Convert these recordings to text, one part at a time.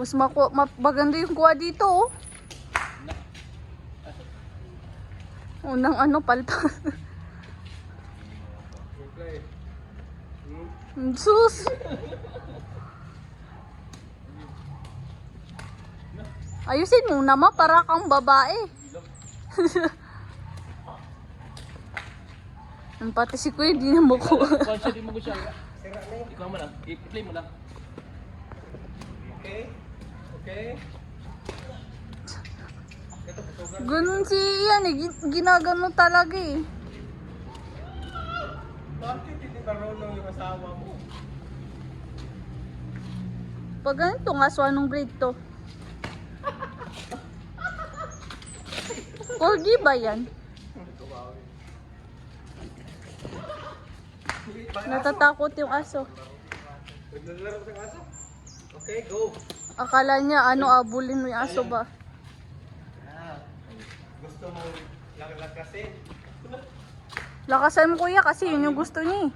Mas maganda yung kuha dito, oh. Unang ano, palpa. Sus! Ayusin mo naman, para kang babae. Ang pati si Kuya, di na mo ko. Di mo ko siya. Ikaw mo lang. I-play mo lang. Okay? Okay? Ganun si Ian eh. Ginagano talaga eh. Bakit hindi marunong yung asawa mo? Pag ganito nga, so anong grade to? Corgi ba yan? Natatakot yung aso. Naglalaro sa aso? Okay, go! Akala niya ano, abulin mo yung aso ba? Gusto mo lakasin? Lakasan mo kuya kasi yun yung gusto niya eh.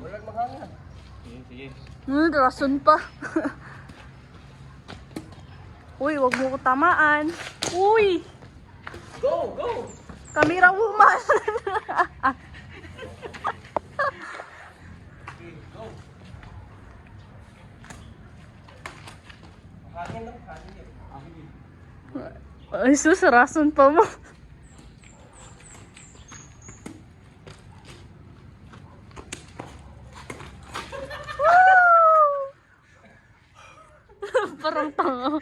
Walang makanga. Sige. Rason pa. Uy, wag mo ko tamaan. Uy! Go! Go! Camera woman! Go! Hangin lang, hangin yan. Ay sus, rason pa mo. Parang tanga.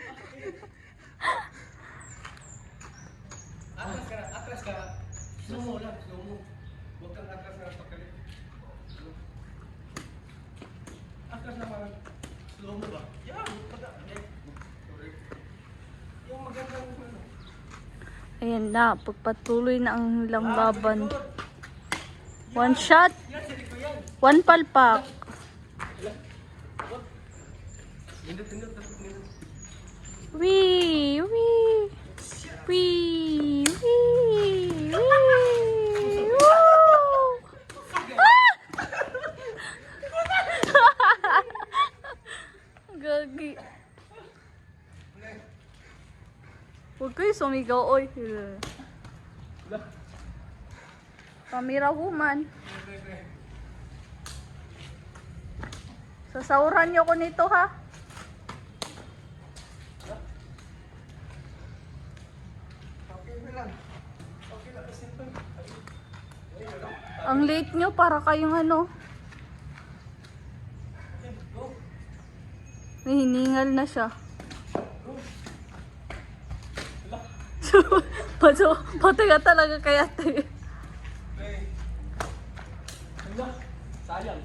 Atras ka na, atras ka. Slow mo lang, slow mo. Huwag kang atras na pagkalit. Atras na parang slow mo ba? Yan, sorry. Yung magandang ano. Ayan na, pagpatuloy na ang ilang laban. One shot, Yan, sili ko yan. one palpak. Nindot, nindot, nindot. Wee! Wee! Wee! Wee! Wee! Woo! Gagi. Huwag kayo sumigaw, oy. Camera woman. Sasauran niyo ko nito, ha? Ang late nyo, para kayong ano. May hiningal na siya. Pati ka talaga kaya tayo. Sayang.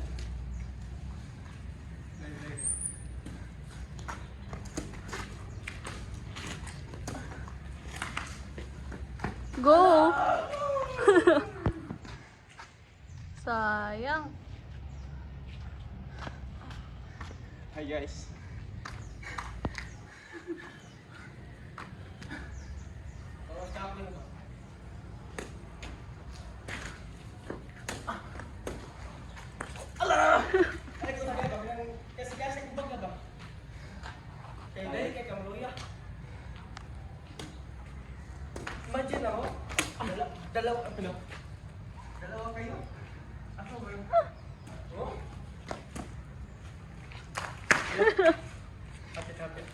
Go! Sayang. Hi guys. Imagine ako, dalawa kayo. Ako ba yun? Oh? Kapit.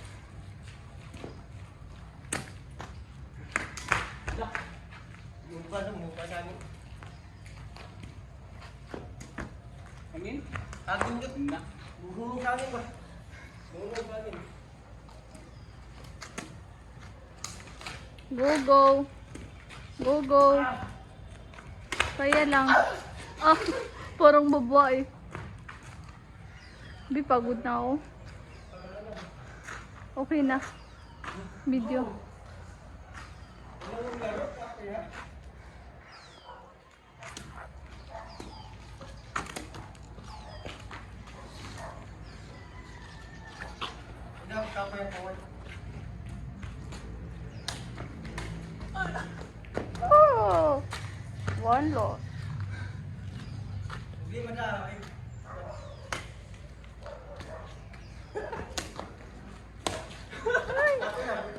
Mukha namin. Angin? Angin yun. Buhulong ka angin ba? Buhulong ka angin. Go, go. Go, go. Kaya lang. Ah, parang babae. Bi, pagod na ako. Okay na. Video. Oh, one lot. Hindi mo na. Okay na.